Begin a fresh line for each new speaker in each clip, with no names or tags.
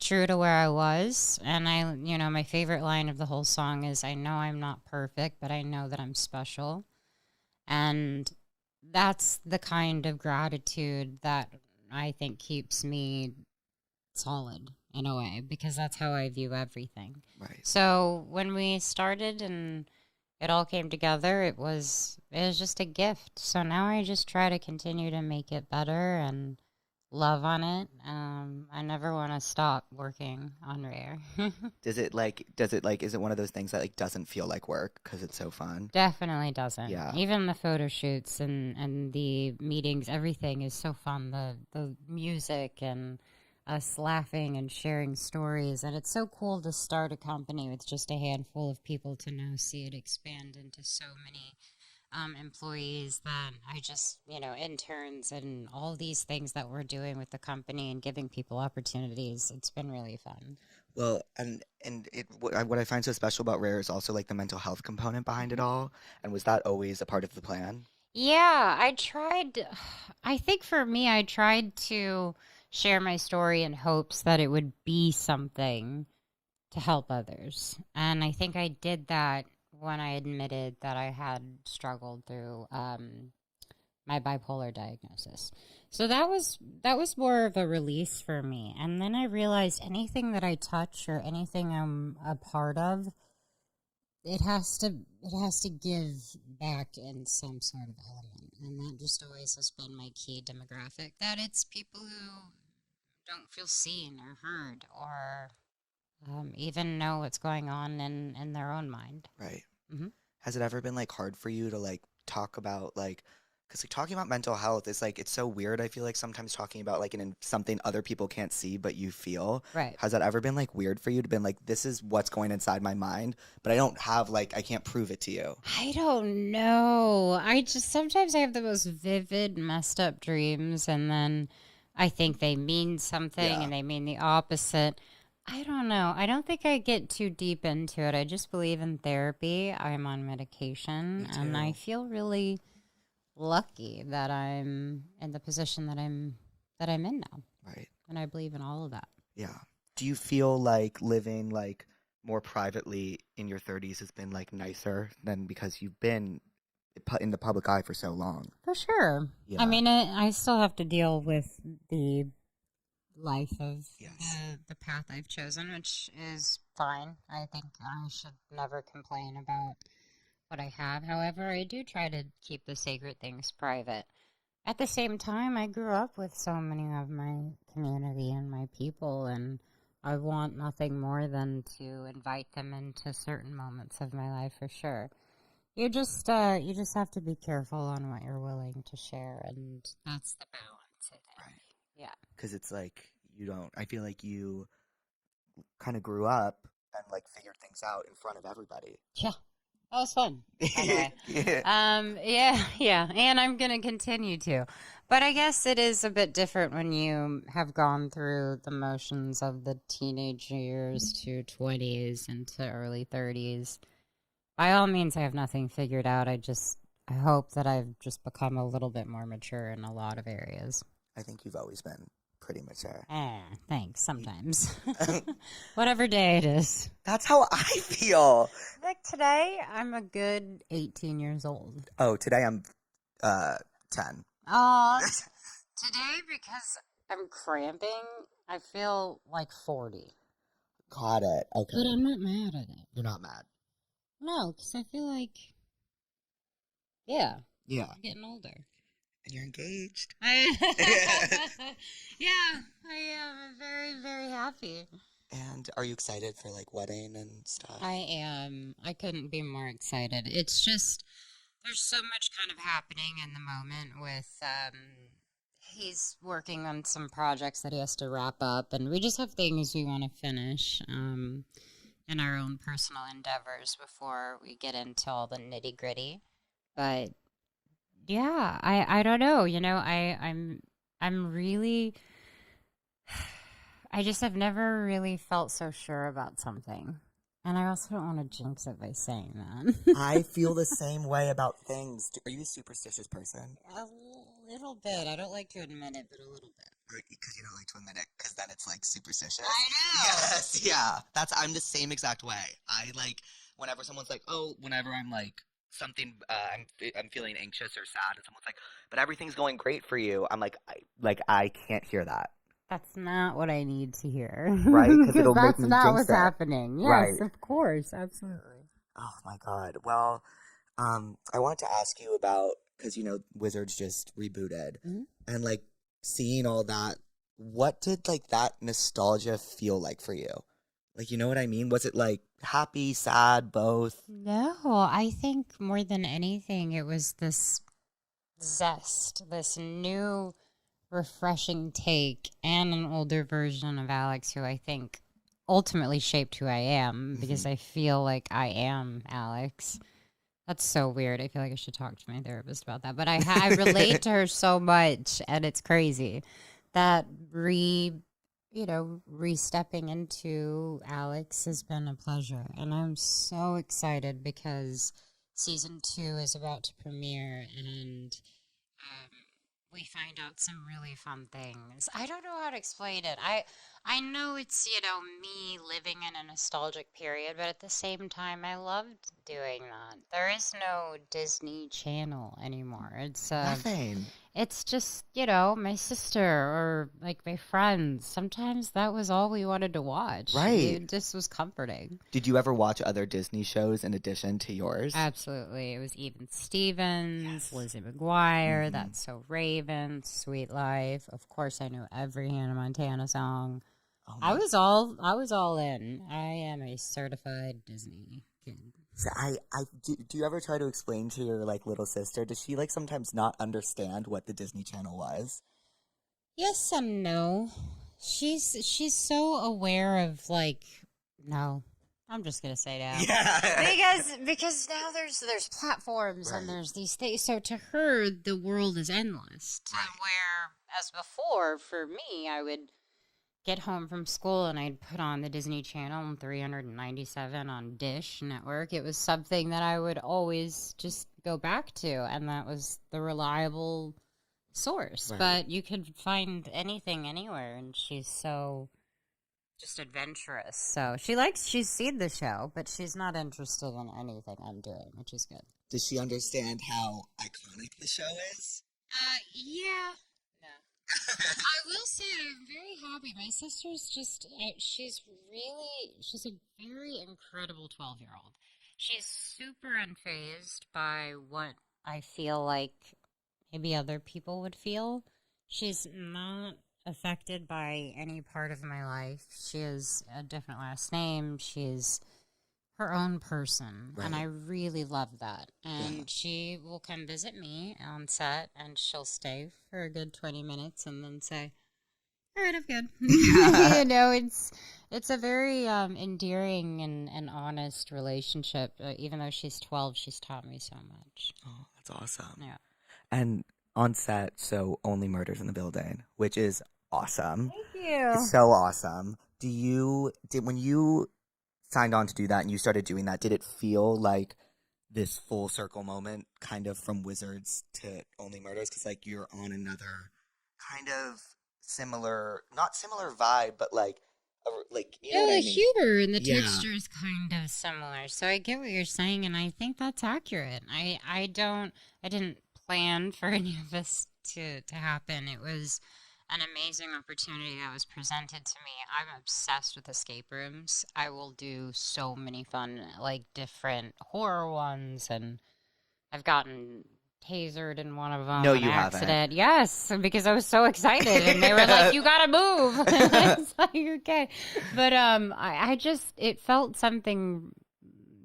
true to where I was. And my favorite line of the whole song is, I know I'm not perfect, but I know that I'm special. And that's the kind of gratitude that I think keeps me solid in a way, because that's how I view everything.
Right.
So when we started and it all came together, it was just a gift. So now I just try to continue to make it better and love on it. I never want to stop working on Rare.
Is it one of those things that like doesn't feel like work because it's so fun?
Definitely doesn't.
Yeah.
Even the photo shoots and the meetings, everything is so fun. The music and us laughing and sharing stories. And it's so cool to start a company with just a handful of people to now see it expand into so many employees that I just, interns and all these things that we're doing with the company and giving people opportunities. It's been really fun.
Well, what I find so special about Rare is also like the mental health component behind it all. And was that always a part of the plan?
Yeah, I tried. I think for me, I tried to share my story in hopes that it would be something to help others. And I think I did that when I admitted that I had struggled through my bipolar diagnosis. So that was more of a release for me. And then I realized anything that I touch or anything I'm a part of, it has to give back in some sort of element. And that just always has been my key demographic, that it's people who don't feel seen or heard or even know what's going on in their own mind.
Right.
Hmm.
Has it ever been like hard for you to like talk about like, because like talking about mental health is like it's so weird. I feel like sometimes talking about like something other people can't see but you feel.
Right.
Has that ever been like weird for you to been like this is what's going inside my mind, but I don't have like I can't prove it to you.
I don't know. Sometimes I have the most vivid, messed up dreams, and then I think they mean something
Yeah,
and they mean the opposite. I don't know. I don't think I get too deep into it. I just believe in therapy. I'm on medication,
me
and I
too.
feel really lucky that I'm in the position that I'm in now.
Right.
And I believe in all of that.
Yeah. Do you feel like living like more privately in your 30s has been like nicer than because you've been in the public eye for so long?
For sure. I
Yeah.
mean, I still have to deal with the life of
Yes.
the path I've chosen, which is fine. I think I should never complain about what I have. However, I do try to keep the sacred things private. At the same time, I grew up with so many of my community and my people, and I want nothing more than to invite them into certain moments of my life for sure. You just have to be careful on what you're willing to share, and that's the balance, I think.
Right.
Yeah.
Because it's like you don't. I feel like you kind of grew up and like figured things out in front of everybody.
Yeah. That was fun, by the way.
Yeah.
Yeah, yeah, and I'm gonna continue to. But I guess it is a bit different when you have gone through the motions of the teenage years to 20s into early 30s. By all means, I have nothing figured out. I hope that I've just become a little bit more mature in a lot of areas.
I think you've always been pretty mature.
Thanks, sometimes. Whatever day it is.
That's how I feel.
Like today, I'm a good 18 years old.
Oh, today I'm 10.
Oh, today, because I'm cramping, I feel like 40.
Got it. Okay.
But I'm not mad at it.
You're not mad.
No, because I feel like, yeah,
Yeah.
I'm getting older.
And you're engaged.
Yeah, I am. I'm very, very happy.
And are you excited for like wedding and stuff?
I am. I couldn't be more excited. It's just, there's so much kind of happening in the moment with, he's working on some projects that he has to wrap up, and we just have things we want to finish, in our own personal endeavors before we get into all the nitty gritty. But yeah, I don't know. I'm really, I just have never really felt so sure about something. And I also don't want to jinx it by saying that.
I feel the same way about things. Are you a superstitious person?
A little bit. I don't like to admit it, but a little bit.
because you don't like to admit it, because then it's like superstitious.
I know.
Yes, yeah. I'm the same exact way. I like whenever someone's like, oh, whenever I'm like something, I'm feeling anxious or sad, and someone's like, but everything's going great for you. I'm like I can't hear that.
That's not what I need to hear.
Right? Because
Because
it'll make
that's
me
not
jinx
what's
it.
happening.
Right.
Yes, of course. Absolutely.
Oh my God. Well, I wanted to ask you about because Wizards just rebooted,
Mhm.
and like seeing all that. What did like that nostalgia feel like for you? Like, you know what I mean? Was it like happy, sad, both?
No, I think more than anything, it was this zest, this new, refreshing take, and an older version of Alex, who I think ultimately shaped who I am because
Mhm.
I feel like I am Alex. That's so weird. I feel like I should talk to my therapist about that. But I relate to her so much, and it's crazy that re-stepping into Alex has been a pleasure, and I'm so excited because season 2 is about to premiere, and um, we find out some really fun things. I don't know how to explain it. I know it's, me living in a nostalgic period, but at the same time I loved doing that. There is no Disney Channel anymore.
Nothing.
It's just, my sister or like my friends. Sometimes that was all we wanted to watch.
Right.
It just was comforting.
Did you ever watch other Disney shows in addition to yours?
Absolutely. It was Even Stevens,
Yes.
Lizzie McGuire,
Mhm.
That's So Raven, Sweet Life. Of course I knew every Hannah Montana song.
Oh
I
my.
was all in. I am a certified Disney kid.
So do you ever try to explain to your like little sister? Does she like sometimes not understand what the Disney Channel was?
Yes and no. She's so aware of like no. I'm just gonna say no.
Yeah.
Because now there's platforms and
Right.
there's these things. So to her, the world is endless. To
Right.
where, as before, for me, I would get home from school and I'd put on the Disney Channel and 397 on Dish Network. It was something that I would always just go back to, and that was the reliable source.
Right.
But you could find anything anywhere, and she's so just adventurous. So she's seen the show, but she's not interested in anything I'm doing, which is good.
Does she understand how iconic the show is?
Yeah. No. I will say I'm very happy. My sister's just, she's a very incredible 12-year-old. She's super unfazed by what I feel like maybe other people would feel. She's not affected by any part of my life. She has a different last name. She's her own person, and I
Right.
really love that.
Yeah.
And she will come visit me on set, and she'll stay for a good 20 minutes and then say, all right, I'm good.
Yeah.
It's a very endearing and honest relationship. Even though she's 12, she's taught me so much.
Oh, that's awesome.
Yeah.
And on set, so Only Murders in the Building, which is awesome.
Thank you.
It's so awesome. When you signed on to do that and you started doing that, did it feel like this full circle moment kind of from Wizards to Only Murders? Because like you're on another kind of similar, not similar vibe, but like, you know
Yeah,
what I
the
mean?
humor and the
Yeah.
texture is kind of similar. So I get what you're saying, and I think that's accurate. I didn't plan for any of this to happen. It was an amazing opportunity that was presented to me. I'm obsessed with escape rooms. I will do so many fun, like different horror ones, and I've gotten tasered in one of them
No,
on
you haven't.
accident. Yes, because I was so excited, and they were like, "You gotta move." It's like, okay, but I just it felt something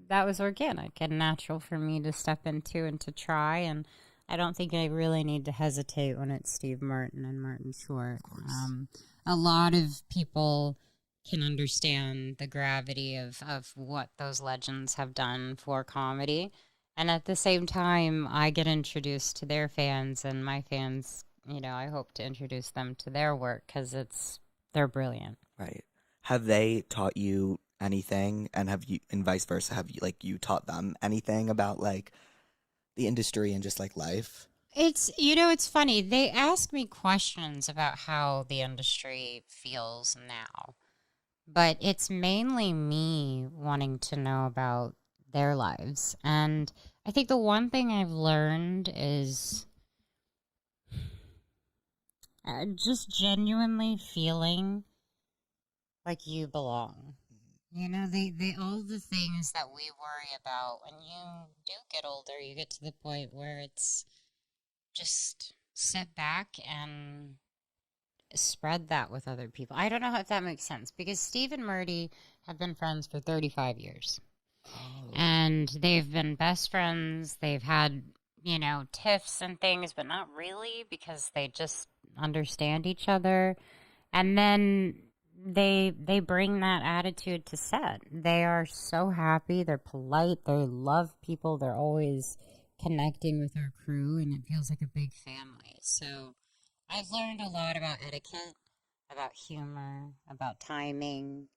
that was organic and natural for me to step into and to try, and I don't think I really need to hesitate when it's Steve Martin and Martin Short.
Of course.
A lot of people can understand the gravity of what those legends have done for comedy. And at the same time, I get introduced to their fans, and my fans, I hope to introduce them to their work because they're brilliant.
Right. Have they taught you anything, and vice versa, have you taught them anything about like the industry and just like life?
it's funny. They ask me questions about how the industry feels now, but it's mainly me wanting to know about their lives. And I think the one thing I've learned is just genuinely feeling like you belong. You know, they all the things that we worry about when you do get older, you get to the point where it's just sit back and spread that with other people. I don't know if that makes sense because Steve and Murdy have been friends for 35 years.
Oh,
And they've been best friends. They've had, tiffs and things, but not really because they just understand each other. And then they bring that attitude to set. They are so happy. They're polite. They love people. They're always connecting with our crew, and it feels like a big family. So I've learned a lot about etiquette, about humor, about timing,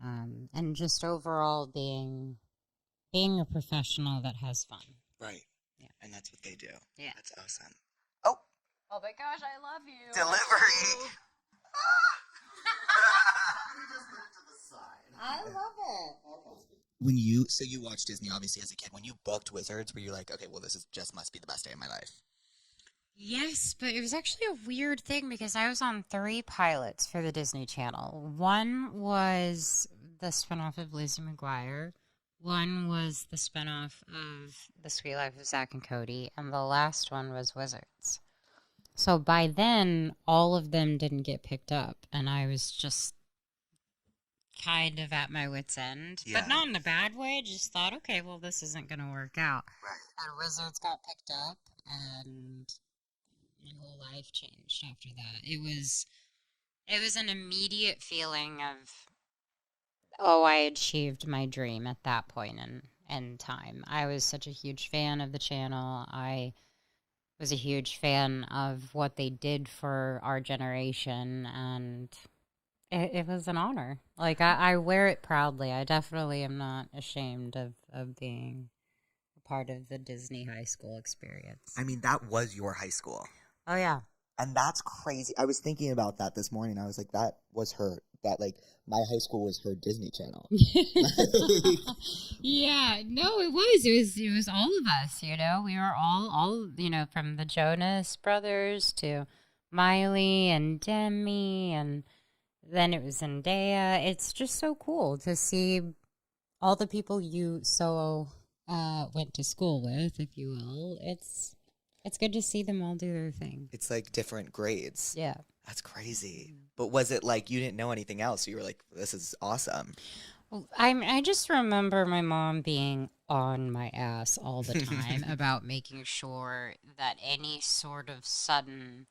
and just overall being a professional that has fun.
right.
Yeah.
And that's what they do.
Yeah.
That's awesome. Oh,
Oh my gosh, I love you.
delivery.
I love it.
When you watched Disney obviously as a kid. When you booked Wizards, were you like, okay, well, this is just must be the best day of my life?
Yes, but it was actually a weird thing because I was on three pilots for the Disney Channel. One was the spinoff of Lizzie McGuire. One was the spinoff of The Sweet Life of Zack and Cody, and the last one was Wizards. So by then, all of them didn't get picked up, and I was just kind of at my wits' end,
Yeah.
but not in a bad way. Just thought, okay, well, this isn't going to work out.
Right.
And Wizards got picked up, and my whole life changed after that. It was an immediate feeling of, oh, I achieved my dream at that point in time. I was such a huge fan of the channel. I was a huge fan of what they did for our generation, and it was an honor. Like, I wear it proudly. I definitely am not ashamed of being a part of the Disney high school experience.
I mean, that was your high school.
Oh, yeah.
And that's crazy. I was thinking about that this morning. I was like, that was her. That, like, my high school was her Disney Channel.
Yeah, no, it was all of us, We were all, from the Jonas Brothers to Miley and Demi, and then it was Zendaya. It's just so cool to see all the people you went to school with, if you will. It's good to see them all do their thing.
It's like different grades.
Yeah.
That's crazy. But was it like you didn't know anything else? So you were like, this is awesome.
Well, I just remember my mom being on my ass all the time about making sure that any sort of sudden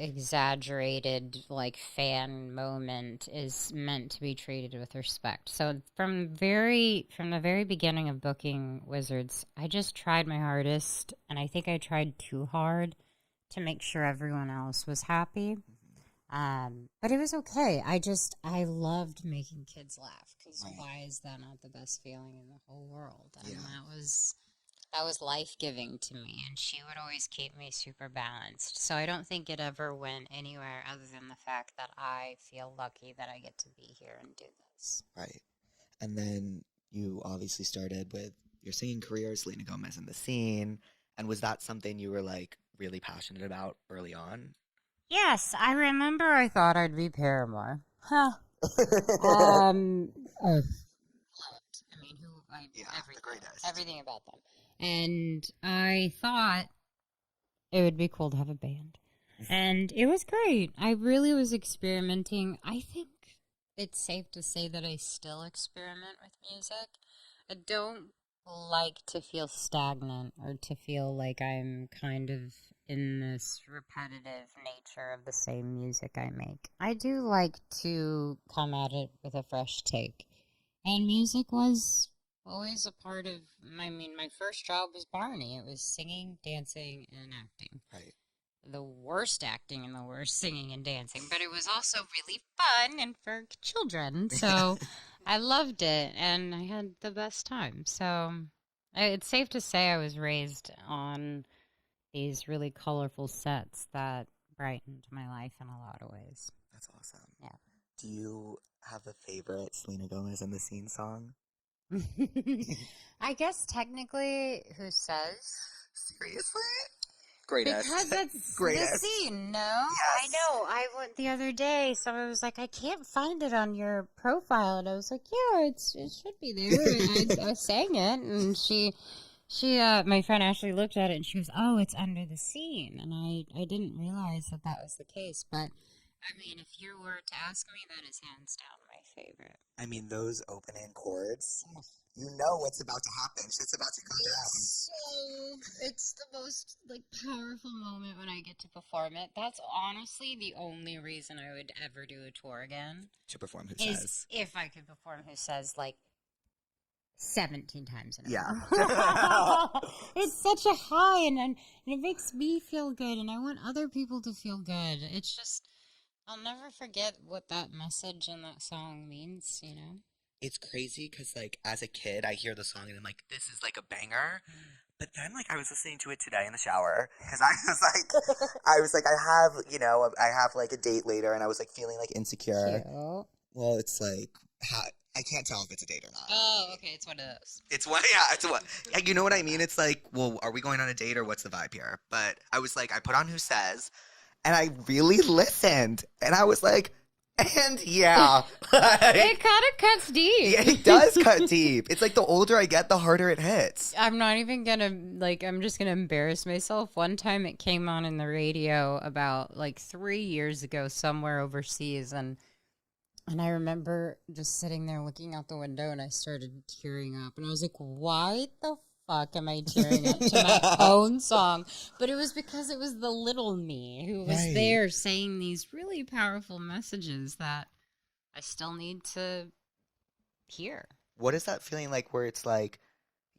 exaggerated like fan moment is meant to be treated with respect. So from the very beginning of booking Wizards, I just tried my hardest, and I think I tried too hard to make sure everyone else was happy. But it was okay. I loved making kids laugh because
Right.
why is that not the best feeling in the whole world? And
Yeah.
that was life giving to me, and she would always keep me super balanced. So I don't think it ever went anywhere other than the fact that I feel lucky that I get to be here and do this.
Right. And then you obviously started with your singing career, Selena Gomez in the Scene. And was that something you were like really passionate about early on?
Yes, I remember I thought I'd be Paramore. Huh. Um, oh, I mean,
Yeah, the
everything,
greatest.
everything about them. And I thought it would be cool to have a band. And it was great. I really was experimenting. I think it's safe to say that I still experiment with music. I don't like to feel stagnant or to feel like I'm kind of in this repetitive nature of the same music I make. I do like to come at it with a fresh take. And music was always a part of, my first job was Barney. It was singing, dancing, and acting.
Right.
The worst acting and the worst singing and dancing, but it was also really fun and for children. So I loved it and I had the best time. So it's safe to say I was raised on these really colorful sets that brightened my life in a lot of ways.
That's awesome.
Yeah.
Do you have a favorite Selena Gomez in the Scene song?
I guess technically, who says?
Seriously?
Because
Greatest.
it's the
Greatest.
scene, no? I
Yes.
know. I went the other day, someone was like, I can't find it on your profile. And I was like, yeah, it should be there. I sang it, and my friend Ashley looked at it, and she was, oh, it's under the scene. And I didn't realize that that was the case. But, I mean, if you were to ask me, that is hands down my favorite.
I mean, those opening chords, you know what's about to happen. Shit's about to go
It's the most like powerful moment when I get to perform it. That's honestly the only reason I would ever do a tour again.
to perform Who
Is
Says.
if I could perform Who Says like 17 times in a
Yeah.
row. It's such a high, and it makes me feel good, and I want other people to feel good. It's just, I'll never forget what that message in that song means, you know?
It's crazy because, like, as a kid, I hear the song and I'm like, this is like a banger. But then, like, I was listening to it today in the shower because I have like a date later, and I was like feeling like insecure.
Cute.
Well, it's like, I can't tell if it's a date or not.
Oh, okay, it's one of those.
It's what, yeah, it's what, yeah, you know what I mean? It's like, well, are we going on a date or what's the vibe here? But I was like, I put on Who Says, and I really listened, and I was like, and yeah,
It kind of cuts deep.
yeah, it does cut deep. It's like the older I get, the harder it hits.
I'm not even gonna I'm just gonna embarrass myself. One time it came on in the radio about like 3 years ago somewhere overseas, and I remember just sitting there looking out the window, and I started tearing up, and I was like, why the fuck am I tearing up to my own song? But it was because it was the little me who was
Right.
there saying these really powerful messages that I still need to hear.
What is that feeling like where it's like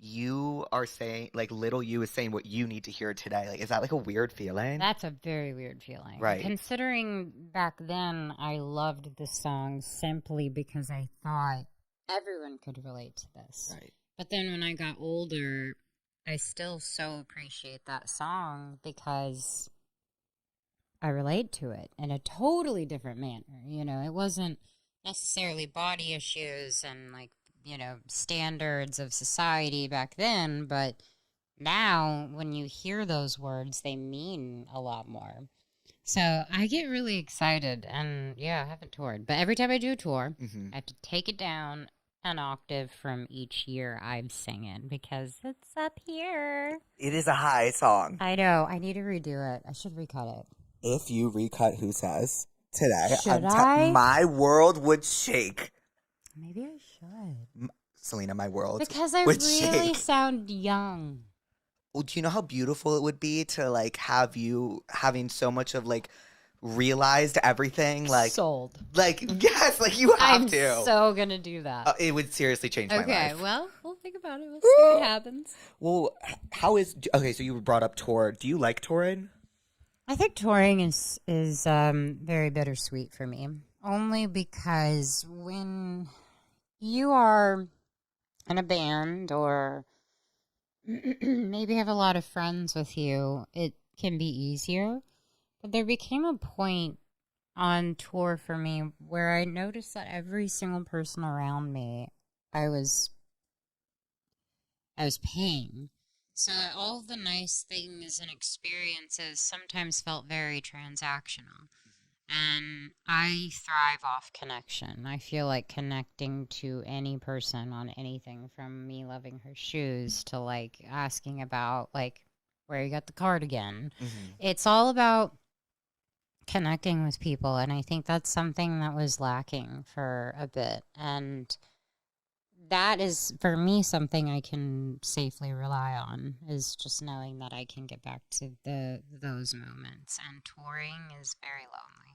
you are saying, like, little you is saying what you need to hear today? Like, is that like a weird feeling?
That's a very weird feeling.
Right.
Considering back then I loved the song simply because I thought everyone could relate to this.
Right.
But then when I got older, I still so appreciate that song because I relate to it in a totally different manner. You know, it wasn't necessarily body issues and like, you know, standards of society back then, but now when you hear those words, they mean a lot more. So I get really excited, and yeah, I haven't toured, but every time I do a tour, I have to take it down an octave from each year I'm singing because it's up here.
It is a high song.
I know. I need to redo it. I should recut it.
If you recut Who Says today,
Should I?
My world would shake.
Maybe I should.
Selena, my world
Because I
would
really
shake.
sound young.
Well, do you know how beautiful it would be to like have you having so much of like realized everything, like
Sold.
like yes, like you have
I'm
to.
so gonna do that.
It would seriously change my
Okay,
life.
well, we'll think about it. We'll see what happens.
Well, how is okay? So you brought up tour. Do you like touring?
I think touring is very bittersweet for me. Only because when you are in a band or maybe have a lot of friends with you, it can be easier. But there became a point on tour for me where I noticed that every single person around me, I was paying. So all the nice things and experiences sometimes felt very transactional. And I thrive off connection. I feel like connecting to any person on anything, from me loving her shoes to like asking about like where you got the cardigan. It's all about connecting with people, and I think that's something that was lacking for a bit. And that is, for me, something I can safely rely on, is just knowing that I can get back to those moments. And touring is very lonely.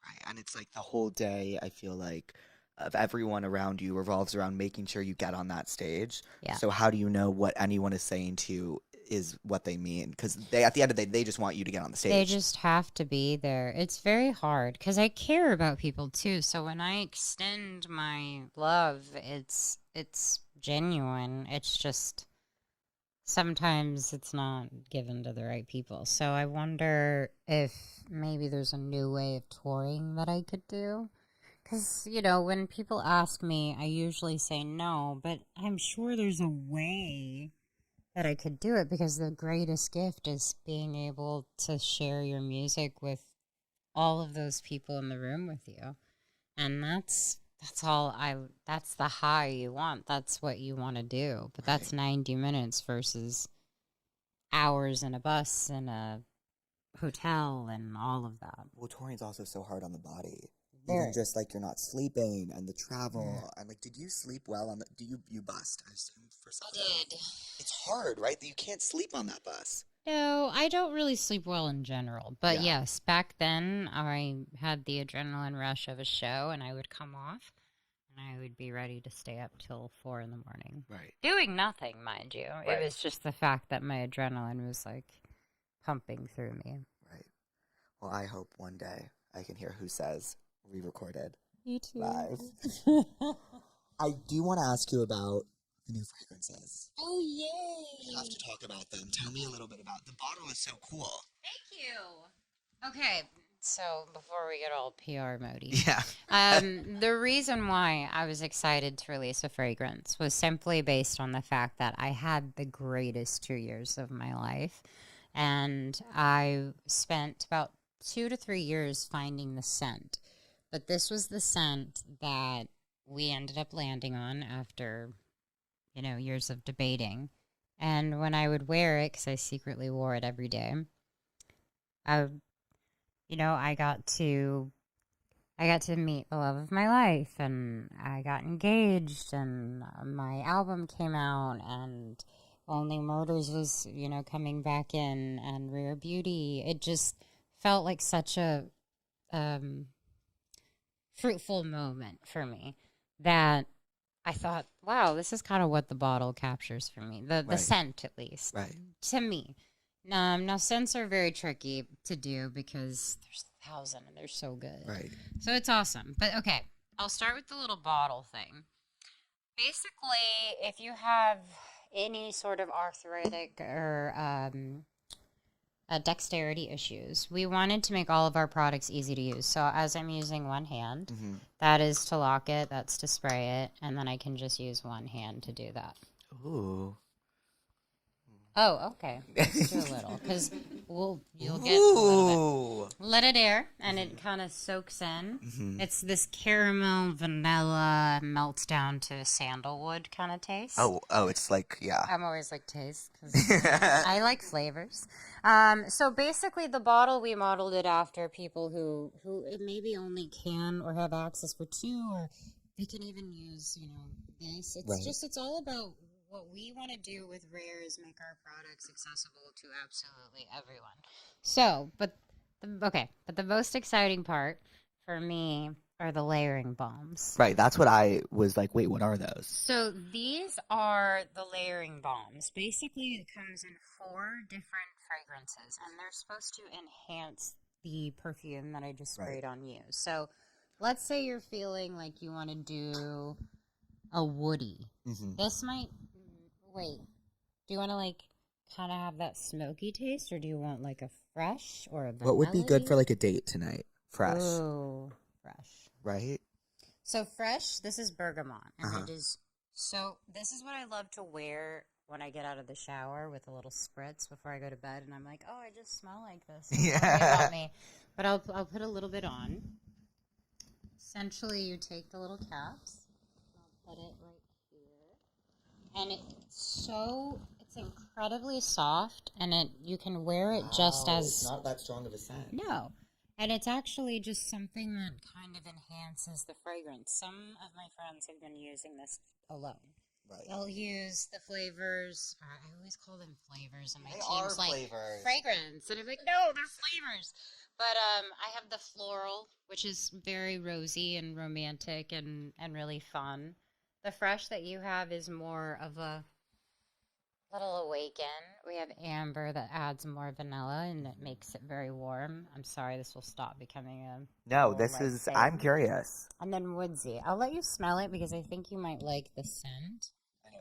Right, and it's like the whole day. I feel like of everyone around you revolves around making sure you get on that stage.
Yeah.
So how do you know what anyone is saying to you is what they mean? Because they, at the end of the day, they just want you to get on the stage.
They just have to be there. It's very hard because I care about people too. So when I extend my love, it's genuine. It's just sometimes it's not given to the right people. So I wonder if maybe there's a new way of touring that I could do. Because, when people ask me, I usually say no, but I'm sure there's a way that I could do it because the greatest gift is being able to share your music with all of those people in the room with you. And that's the high you want. That's what you want to do. But
Right.
that's 90 minutes versus hours in a bus in a hotel and all of that.
Well, touring's also so hard on the body. Even
Very.
just like you're not sleeping and the
Yeah.
travel and like, did you sleep well on the? Do you bust? I assume for some
I
of that.
did.
It's hard, right? That you can't sleep on that bus.
No, I don't really sleep well in general. But
Yeah.
yes, back then I had the adrenaline rush of a show and I would come off and I would be ready to stay up till 4 in the morning.
Right.
Doing nothing, mind you. It
Right.
was just the fact that my adrenaline was like pumping through me.
Right. Well, I hope one day I can hear Who Says re-recorded
Me too.
live. I do want to ask you about the new fragrances.
Oh,
We have
yay.
to talk about them. Tell me a little bit about the bottle. Is so cool.
Thank you. Okay, so before we get all PR mody,
Yeah.
the reason why I was excited to release a fragrance was simply based on the fact that I had the greatest 2 years of my life, and I spent about 2 to 3 years finding the scent. But this was the scent that we ended up landing on after, years of debating. And when I would wear it, because I secretly wore it every day, I, I got to meet the love of my life, and I got engaged, and my album came out, and Only Murders was, coming back in, and Rare Beauty. It just felt like such a um, fruitful moment for me that I thought, wow, this is kind of what the bottle captures for me. The
Right.
scent, at least.
Right.
To me. Now, scents are very tricky to do because there's 1,000 and they're so good.
Right.
So it's awesome. But okay, I'll start with the little bottle thing. Basically, if you have any sort of arthritic or dexterity issues, we wanted to make all of our products easy to use. So as I'm using one hand,
Mm-hmm.
that is to lock it, that's to spray it, and then I can just use one hand to do that.
Ooh.
Oh, okay. Let's do a little, because you'll get a little
Ooh.
bit. Let it air, and it kind of soaks in.
Mm-hmm.
It's this caramel, vanilla, melts down to sandalwood kind of taste.
Oh, it's like, yeah.
I'm always like taste, because I like flavors. So basically, the bottle, we modeled it after people who maybe only can or have access for two, or they can even use, this. It's
Right.
just, it's all about what we want to do with Rare is make our products accessible to absolutely everyone. So, but the most exciting part for me are the layering balms.
Right, that's what I was like, wait, what are those?
So these are the layering balms. Basically, it comes in 4 different fragrances, and they're supposed to enhance the perfume that I just sprayed on you. So let's say you're feeling like you want to do a woody.
Mm-hmm.
This might... Wait, do you want to kind of have that smoky taste, or do you want a fresh or a vanilla?
What would be good for a date tonight? Fresh.
Oh, fresh.
Right?
So fresh, this is bergamot, and
Uh-huh.
it is this is what I love to wear when I get out of the shower with a little spritz before I go to bed, and I'm like, oh, I just smell like this. It's really about me. But I'll put a little bit on. Essentially, you take the little caps. I'll put it right here, and it's incredibly soft, and you can wear it just as
It's not that strong of a scent.
no. And it's actually just something that kind of enhances the fragrance. Some of my friends have been using this alone.
Right.
They'll use the flavors. I always call them flavors, and my
They
team's
are
like
flavors.
fragrance, and I'm like, no, they're flavors. But I have the floral, which is very rosy and romantic and really fun. The fresh that you have is more of a little awaken. We have amber that adds more vanilla and it makes it very warm. I'm sorry, this will stop becoming a
No,
whole,
this
like,
is,
thing.
I'm curious.
And then woodsy. I'll let you smell it because I think you might like the scent.
I know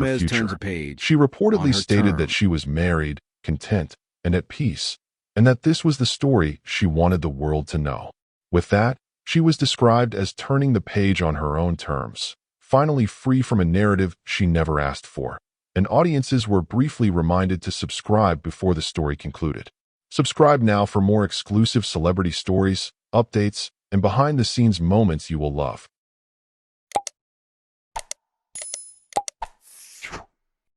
Gomez
future.
turns a page
She
on
reportedly
her
stated that
term.
she was married, content, and at peace. and that this was the story she wanted the world to know. With that, she was described as turning the page on her own terms, finally free from a narrative she never asked for. And audiences were briefly reminded to subscribe before the story concluded. Subscribe now for more exclusive celebrity stories, updates, and behind-the-scenes moments you will love.